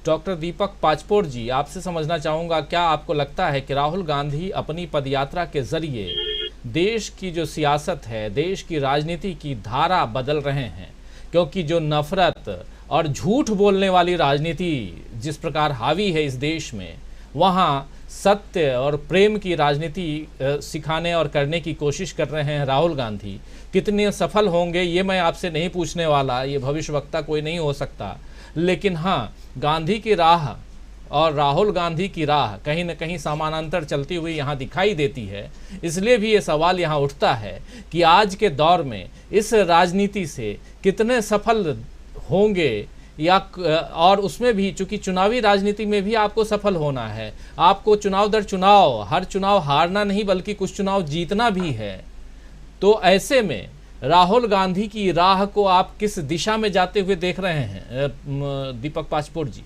Doctor दीपक पाचपोर जी, आपसे समझना चाहूँगा, क्या आपको लगता है कि राहुल गांधी अपनी पदयात्रा के जरिए देश की जो सियासत है, देश की राजनीति की धारा बदल रहे हैं? क्योंकि जो नफरत और झूठ बोलने वाली राजनीति जिस प्रकार हावी है इस देश में, वहाँ सत्य और प्रेम की राजनीति सिखाने और करने की कोशिश कर रहे हैं राहुल गांधी। कितने सफल होंगे ये मैं आपसे नहीं पूछने वाला, ये भविष्यवक्ता कोई नहीं हो सकता, लेकिन हाँ, गांधी की राह और राहुल गांधी की राह कहीं न कहीं समानांतर चलती हुई यहाँ दिखाई देती है। इसलिए भी ये सवाल यहाँ उठता है कि आज के दौर में इस राजनीति से कितने सफल होंगे, या और उसमें भी चूंकि चुनावी राजनीति में भी आपको सफल होना है, आपको चुनाव दर चुनाव, हर चुनाव हारना नहीं बल्कि कुछ चुनाव जीतना भी है। तो ऐसे में राहुल गांधी की राह को आप किस दिशा में जाते हुए देख रहे हैं दीपक पाचपोर जी?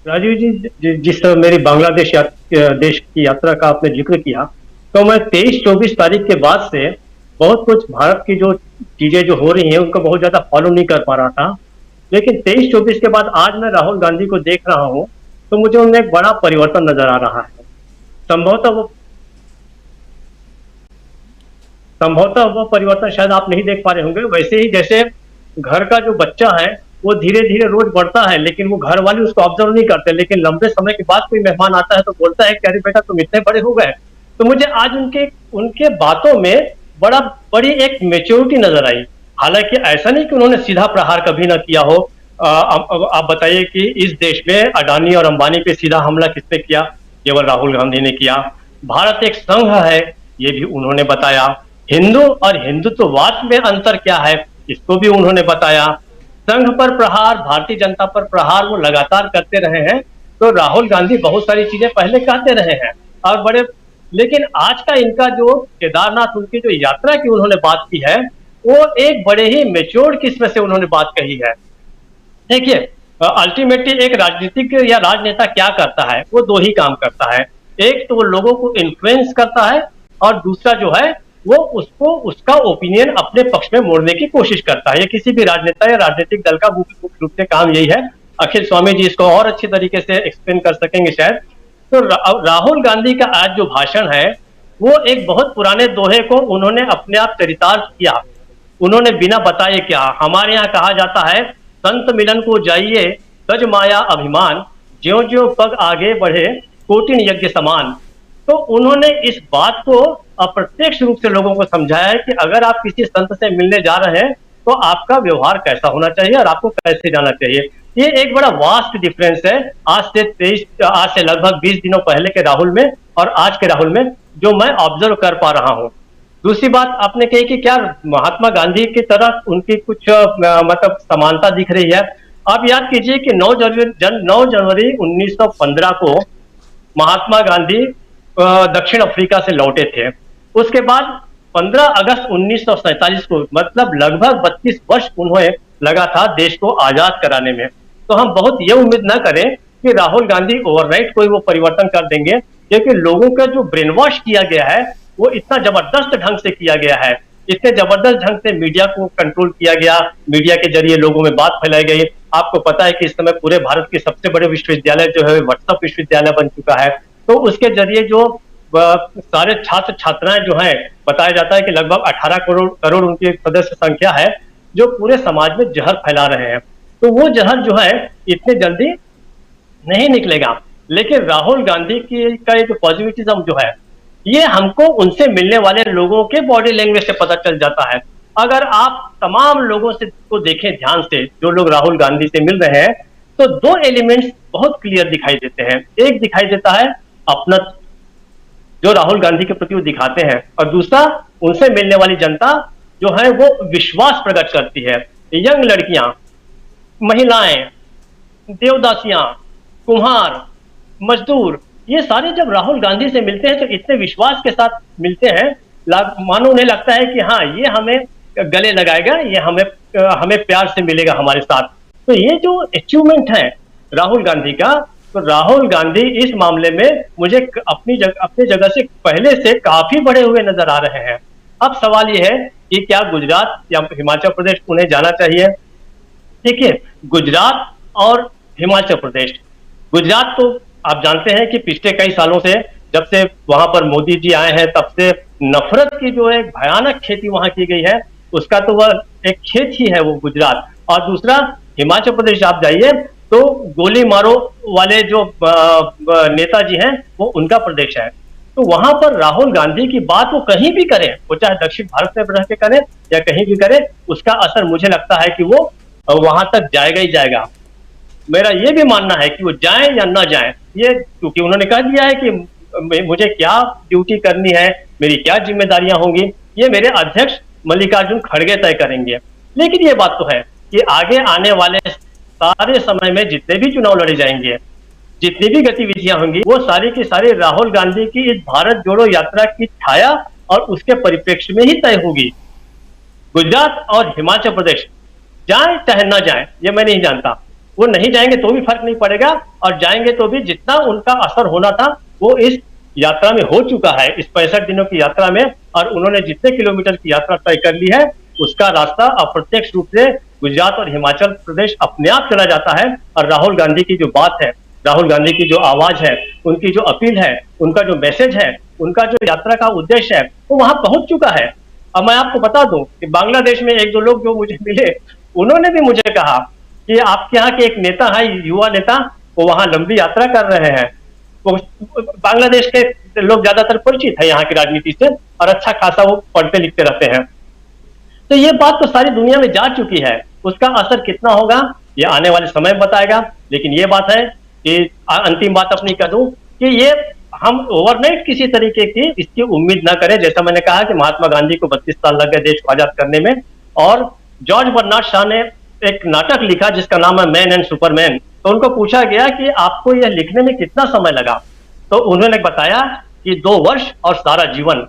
राजीव जी, जिस तरह मेरी बांग्लादेश देश की यात्रा का आपने जिक्र किया, तो मैं 23-24 तारीख के बाद से बहुत कुछ भारत की जो चीजें जो हो रही हैं उनको बहुत ज्यादा फॉलो नहीं कर पा रहा था। लेकिन 23-24 के बाद आज मैं राहुल गांधी को देख रहा हूं तो मुझे उनमें एक बड़ा परिवर्तन नजर आ रहा है। संभवतः वो परिवर्तन शायद आप नहीं देख पा रहे होंगे। वैसे ही जैसे घर का जो बच्चा है वो धीरे धीरे रोज बढ़ता है, लेकिन वो घर वाले उसको ऑब्जर्व नहीं करते, लेकिन लंबे समय के बाद कोई मेहमान आता है तो बोलता है कि अरे बेटा तुम इतने बड़े हो गए। तो मुझे आज उनके बातों में बड़ी एक मेच्योरिटी नजर आई। हालांकि ऐसा नहीं कि उन्होंने सीधा प्रहार कभी ना किया हो। आप बताइए कि इस देश में अडानी और अंबानी पे सीधा हमला किसने किया? केवल राहुल गांधी ने किया। भारत एक संघ है, ये भी उन्होंने बताया। हिंदू और हिंदुत्ववाद में अंतर क्या है, इसको भी उन्होंने बताया। संघ पर प्रहार, भारतीय जनता पर प्रहार वो लगातार करते रहे हैं। तो राहुल गांधी बहुत सारी चीजें पहले कहते रहे हैं और लेकिन आज का इनका जो केदारनाथ उनकी जो यात्रा की उन्होंने बात की है, वो एक बड़े ही मेच्योर किस्म से उन्होंने बात कही है। देखिए, अल्टीमेटली एक राजनीतिक या राजनेता क्या करता है, वो दो ही काम करता है। एक तो वो लोगों को इन्फ्लुएंस करता है और दूसरा जो है वो उसको उसका ओपिनियन अपने पक्ष में मोड़ने की कोशिश करता है। ये किसी भी राजनेता या राजनीतिक दल का मुख्य रूप से काम यही है। अखिल स्वामी जी इसको और अच्छी तरीके से एक्सप्लेन कर सकेंगे शायद। तो राहुल गांधी का आज जो भाषण है वो एक बहुत पुराने दोहे को उन्होंने अपने आप चरितार्थ किया। उन्होंने बिना बताए क्या, हमारे यहाँ कहा जाता है संत मिलन को जाइए तज माया अभिमान, ज्यों ज्यों पग आगे बढ़े कोटिन यज्ञ समान। तो उन्होंने इस बात को अप्रत्यक्ष रूप से लोगों को समझाया है कि अगर आप किसी संत से मिलने जा रहे हैं तो आपका व्यवहार कैसा होना चाहिए और आपको कैसे जाना चाहिए। ये एक बड़ा वास्ट डिफरेंस है आज से लगभग 20 दिनों पहले के राहुल में और आज के राहुल में, जो मैं ऑब्जर्व कर पा रहा हूं। दूसरी बात आपने कही कि क्या महात्मा गांधी की तरह उनकी कुछ मतलब समानता दिख रही है। आप याद कीजिए कि 9 जनवरी 1915 को महात्मा गांधी दक्षिण अफ्रीका से लौटे थे। उसके बाद 15 अगस्त 1947 को, मतलब लगभग 32 वर्ष उन्हें लगा था देश को आजाद कराने में। तो हम बहुत ये उम्मीद ना करें कि राहुल गांधी ओवरनाइट कोई वो परिवर्तन कर देंगे, क्योंकि लोगों का जो ब्रेन वॉश किया गया है वो इतना जबरदस्त ढंग से किया गया है, इतने जबरदस्त ढंग से मीडिया को कंट्रोल किया गया, मीडिया के जरिए लोगों में बात फैलाई गई। आपको पता है कि इस समय पूरे भारत के सबसे बड़े विश्वविद्यालय जो है व्हाट्सएप विश्वविद्यालय बन चुका है। तो उसके जरिए जो सारे छात्र छात्राएं जो हैं, बताया जाता है कि लगभग 18 करोड़ उनकी सदस्य संख्या है जो पूरे समाज में जहर फैला रहे हैं। तो वो जहर जो है इतने जल्दी नहीं निकलेगा। लेकिन राहुल गांधी का ये जो पॉजिटिविज्म जो है, ये हमको उनसे मिलने वाले लोगों के बॉडी लैंग्वेज से पता चल जाता है। अगर आप तमाम लोगों से को देखें ध्यान से, जो लोग राहुल गांधी से मिल रहे हैं, तो 2 एलिमेंट्स बहुत क्लियर दिखाई देते हैं। एक दिखाई देता है अपनत्व, जो राहुल गांधी के प्रति वो दिखाते हैं, और दूसरा उनसे मिलने वाली जनता जो है वो विश्वास प्रकट करती है। यंग लड़कियां, महिलाएं, देवदासियां, कुम्हार, मजदूर, ये सारे जब राहुल गांधी से मिलते हैं तो इतने विश्वास के साथ मिलते हैं, मानो उन्हें लगता है कि हाँ, ये हमें गले लगाएगा, ये हमें प्यार से मिलेगा हमारे साथ। तो ये जो अचीवमेंट है राहुल गांधी का, तो राहुल गांधी इस मामले में मुझे अपनी जगह से पहले से काफी बढ़े हुए नजर आ रहे हैं। अब सवाल ये है कि क्या गुजरात या हिमाचल प्रदेश उन्हें जाना चाहिए, देखिए, गुजरात और हिमाचल प्रदेश, गुजरात तो आप जानते हैं कि पिछले कई सालों से, जब से वहां पर मोदी जी आए हैं, तब से नफरत की जो एक भयानक खेती वहां की गई है, उसका तो वह एक खेत ही है वो गुजरात। और दूसरा, हिमाचल प्रदेश आप जाइए तो गोली मारो वाले जो नेताजी हैं, वो उनका प्रदेश है। तो वहां पर राहुल गांधी की बात वो कहीं भी करें, वो चाहे दक्षिण भारत में रह के करें या कहीं भी करें, उसका असर मुझे लगता है कि वो वहां तक जाएगा ही जाएगा। मेरा ये भी मानना है कि वो जाएं या ना जाएं, ये क्योंकि उन्होंने कह दिया है कि मुझे क्या ड्यूटी करनी है, मेरी क्या जिम्मेदारियां होंगी, ये मेरे अध्यक्ष मल्लिकार्जुन खड़गे तय करेंगे। लेकिन ये बात तो है कि आगे आने वाले सारे समय में जितने भी चुनाव लड़े जाएंगे, जितनी भी गतिविधियां होंगी, वो सारी की सारी राहुल गांधी की इस भारत जोड़ो यात्रा की छाया और उसके परिप्रेक्ष्य में ही तय होगी। गुजरात और हिमाचल प्रदेश जाए चाहे ना जाए, ये मैं नहीं जानता। वो नहीं जाएंगे तो भी फर्क नहीं पड़ेगा, और जाएंगे तो भी जितना उनका असर होना था वो इस यात्रा में हो चुका है, इस 65 दिनों की यात्रा में। और उन्होंने जितने किलोमीटर की यात्रा तय कर ली है, उसका रास्ता अप्रत्यक्ष रूप से गुजरात और हिमाचल प्रदेश अपने आप चला जाता है। और राहुल गांधी की जो बात है, राहुल गांधी की जो आवाज है, उनकी जो अपील है, उनका जो मैसेज है, उनका जो यात्रा का उद्देश्य है, वो वहां पहुंच चुका है। अब मैं आपको बता दूं कि बांग्लादेश में एक दो लोग जो मुझे मिले, उन्होंने भी मुझे कहा कि आपके यहाँ के एक नेता है, युवा नेता, वो वहां लंबी यात्रा कर रहे हैं। वो बांग्लादेश के लोग ज्यादातर परिचित है यहाँ की राजनीति से, और अच्छा खासा वो पढ़ते लिखते रहते हैं। तो ये बात तो सारी दुनिया में जा चुकी है, उसका असर कितना होगा ये आने वाले समय में बताएगा। लेकिन ये बात है कि अंतिम बात अपनी कर दूं कि ये हम ओवरनाइट किसी तरीके की इसकी उम्मीद ना करें। जैसा मैंने कहा कि महात्मा गांधी को 32 साल लग गए देश को आजाद करने में, और जॉर्ज बर्नार्ड शॉ ने एक नाटक लिखा जिसका नाम है मैन एंड सुपरमैन। तो उनको पूछा गया कि आपको यह लिखने में कितना समय लगा, तो उन्होंने बताया कि 2 वर्ष और सारा जीवन।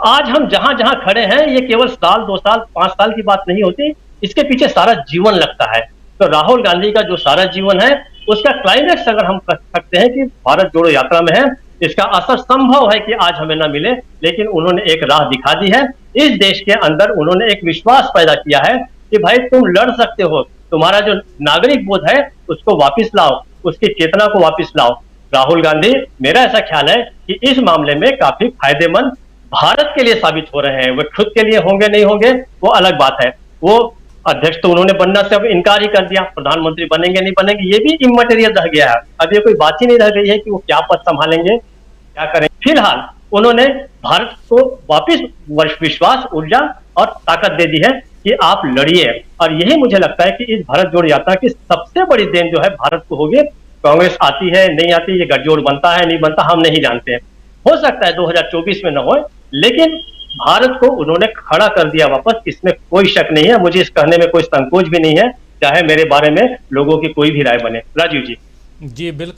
आज हम जहां जहां खड़े हैं, ये केवल साल, 2 साल, 5 साल की बात नहीं होती, इसके पीछे सारा जीवन लगता है। तो राहुल गांधी का जो सारा जीवन है, उसका क्लाइमेक्स अगर हम कह सकते हैं कि भारत जोड़ो यात्रा में है। इसका असर संभव है कि आज हमें ना मिले, लेकिन उन्होंने एक राह दिखा दी है। इस देश के अंदर उन्होंने एक विश्वास पैदा किया है कि भाई तुम लड़ सकते हो, तुम्हारा जो नागरिक बोध है उसको वापस लाओ, उसकी चेतना को वापस लाओ। राहुल गांधी, मेरा ऐसा ख्याल है कि इस मामले में काफी फायदेमंद भारत के लिए साबित हो रहे हैं। वो खुद के लिए होंगे नहीं होंगे वो अलग बात है। वो अध्यक्ष तो उन्होंने बनना से अब इनकार ही कर दिया, प्रधानमंत्री बनेंगे नहीं बनेंगे ये भी इमटेरियल रह गया है। अब ये कोई बात ही नहीं रह गई है कि वो क्या पद संभालेंगे, क्या करेंगे। फिलहाल उन्होंने भारत को वापस विश्वास, ऊर्जा और ताकत दे दी है कि आप लड़िए। और यही मुझे लगता है कि इस भारत जोड़ यात्रा की सबसे बड़ी देन जो है भारत को होगी। कांग्रेस आती है नहीं आती, ये गठजोड़ बनता है नहीं बनता, हम नहीं जानते हैं। हो सकता है 2024 में न हो, लेकिन भारत को उन्होंने खड़ा कर दिया वापस, इसमें कोई शक नहीं है। मुझे इस कहने में कोई संकोच भी नहीं है, चाहे मेरे बारे में लोगों की कोई भी राय बने। राजीव जी। जी बिल्कुल।